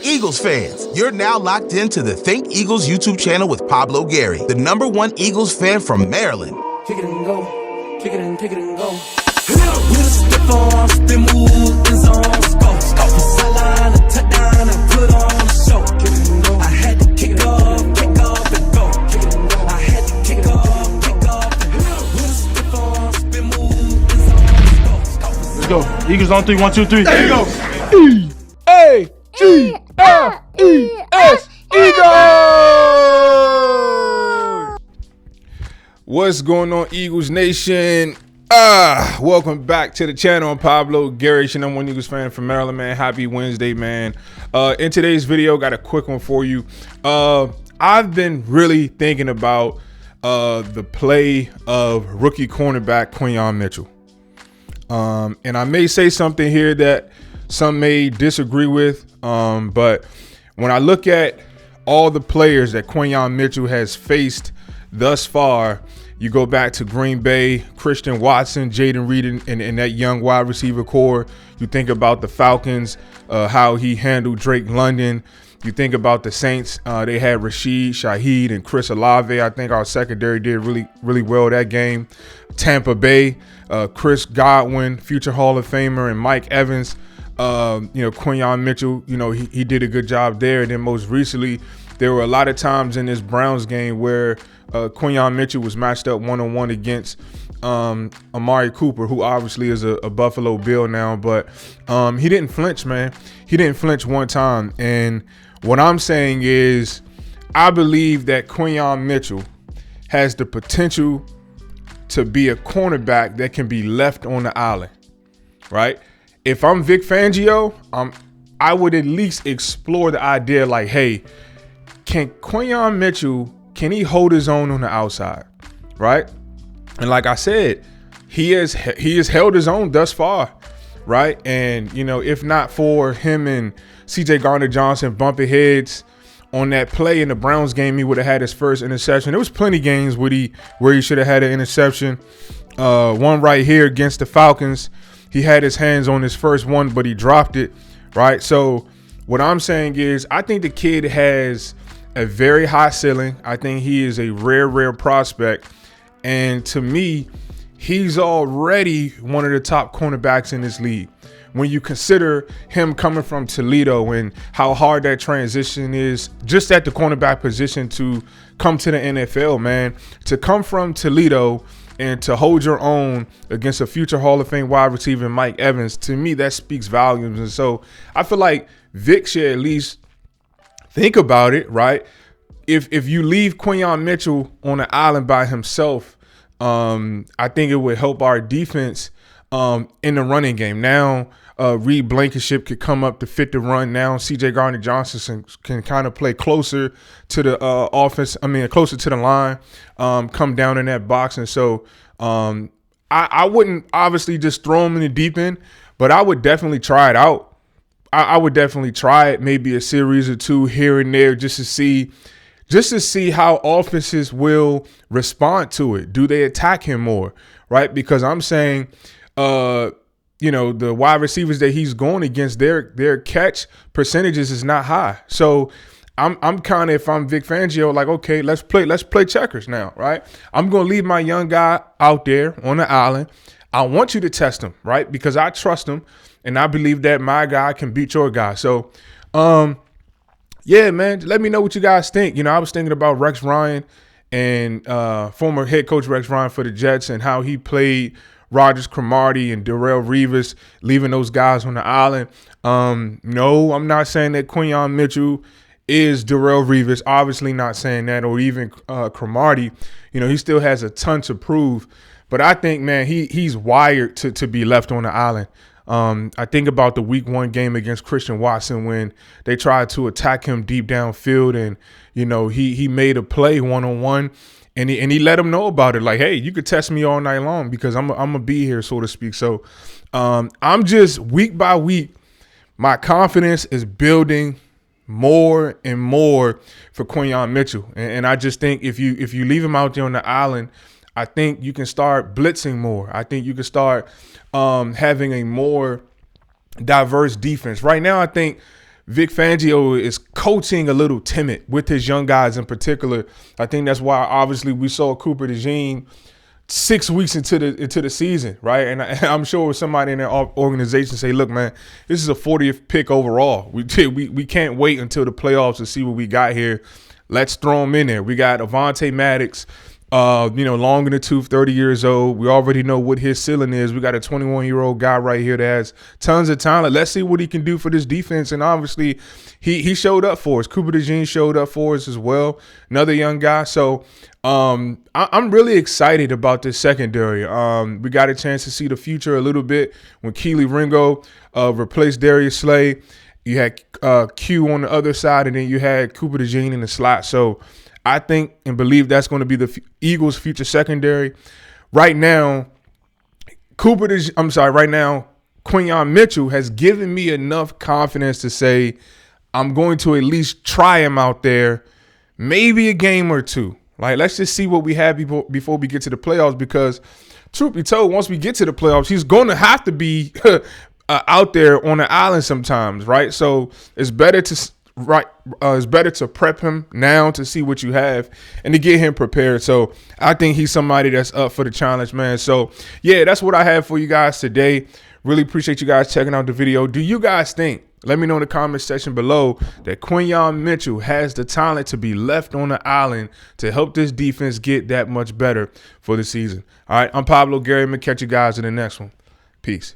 Eagles fans, you're now locked into the Think Eagles YouTube channel with Pablo Gary, the #1 Eagles fan from Maryland. Kick it and go, kick it and go. With a stiff arm, spin move, in zones, go. Sideline, a touchdown, and put on a show. Kick it and go. I had to kick off and go. Kick it and go. I had to kick off and go. With a stiff arm, spin move, in zones, go. Let's go. Eagles on 3, 1, 2, 3. There you go. E-A-G-L-E-S, Eagles! What's going on, Eagles Nation? Welcome back to the channel. I'm Pablo Gary, I'm one Eagles fan from Maryland, man. Happy Wednesday, man. In today's video, got a quick one for you. I've been really thinking about the play of rookie cornerback Quinyon Mitchell. And I may say something here that some may disagree with, but when I look at all the players that Quinyon Mitchell has faced thus far, you go back to Green Bay, Christian Watson, Jaden Reed, and that young wide receiver core. You think about the Falcons, how he handled Drake London. You think about the Saints, they had Rashid Shaheed and Chris Olave. I think our secondary did really well that game. Tampa Bay, Chris Godwin, future Hall of Famer, and Mike Evans. Quinyon Mitchell, he did a good job there. And then most recently, there were a lot of times in this Browns game where Quinyon Mitchell was matched up one-on-one against Amari Cooper, who obviously is a Buffalo Bill now, but he didn't flinch, man. He didn't flinch one time. And what I'm saying is I believe that Quinyon Mitchell has the potential to be a cornerback that can be left on the island, right? If I'm Vic Fangio, I would at least explore the idea like, hey, can Quinyon Mitchell, can he hold his own on the outside, right? And like I said, he has held his own thus far, right? And, if not for him and C.J. Gardner-Johnson bumping heads on that play in the Browns game, he would have had his first interception. There was plenty of games where he should have had an interception. One right here against the Falcons. He had his hands on his first one, but he dropped it, right? So what I'm saying is I think the kid has a very high ceiling. I think he is a rare prospect. And to me, he's already one of the top cornerbacks in this league. When you consider him coming from Toledo and how hard that transition is just at the cornerback position to come to the NFL, man, to come from Toledo and to hold your own against a future Hall of Fame wide receiver, Mike Evans, to me, that speaks volumes. And so I feel like Vic should at least think about it, right? If you leave Quinyon Mitchell on the island by himself, I think it would help our defense in the running game. Now, Reed Blankenship could come up to fit the run. Now, C.J. Gardner-Johnson can kind of play closer to the offense. Closer to the line, come down in that box. And so I wouldn't obviously just throw him in the deep end, but I would definitely try it out. I would definitely try it, maybe a series or two here and there just to see how offenses will respond to it. Do they attack him more, right? Because I'm saying, the wide receivers that he's going against, their catch percentages is not high. So I'm kind of, if I'm Vic Fangio, like, okay, let's play checkers now, right? I'm going to leave my young guy out there on the island. I want you to test him, right? Because I trust him, and I believe that my guy can beat your guy. So, yeah, man, let me know what you guys think. I was thinking about Rex Ryan and former head coach Rex Ryan for the Jets and how he played Rogers Cromartie and Darrelle Revis, leaving those guys on the island. No, I'm not saying that Quinyon Mitchell is Darrelle Revis. Obviously not saying that, or even Cromartie. He still has a ton to prove. But I think, man, he's wired to be left on the island. I think about the week 1 game against Christian Watson when they tried to attack him deep downfield, and he made a play one-on-one, and he let him know about it. Like, hey, you could test me all night long because I'm gonna be here, so to speak. So I'm just week by week, my confidence is building more and more for Quinyon Mitchell, and I just think if you leave him out there on the island, I think you can start blitzing more. I think you can start having a more diverse defense. Right now, I think Vic Fangio is coaching a little timid with his young guys in particular. I think that's why obviously we saw Cooper DeJean 6 weeks into the season, right? And I'm sure somebody in their organization say, look, man, this is a 40th pick overall. We can't wait until the playoffs to see what we got here. Let's throw them in there. We got Avonte Maddox, long in the tooth, 30 years old. We already know what his ceiling is. We got a 21-year-old guy right here that has tons of talent. Let's see what he can do for this defense. And obviously, he showed up for us. Cooper DeJean showed up for us as well. Another young guy. So I'm really excited about this secondary. We got a chance to see the future a little bit when Keely Ringo replaced Darius Slay. You had Q on the other side, and then you had Cooper DeJean in the slot. So I think and believe that's going to be the Eagles' future secondary. Right now, Quinyon Mitchell has given me enough confidence to say I'm going to at least try him out there, maybe a game or two. Like, let's just see what we have before we get to the playoffs, because truth be told, once we get to the playoffs, he's going to have to be out there on the island sometimes, right? So it's better to prep him now to see what you have and to get him prepared. So I think he's somebody that's up for the challenge, man. So yeah, that's what I have for you guys today. Really appreciate you guys checking out the video. Do you guys think, let me know in the comment section below, that Quinyon Mitchell has the talent to be left on the island to help this defense get that much better for the season? All right, I'm Pablo Gary. I'm going to catch you guys in the next one. Peace.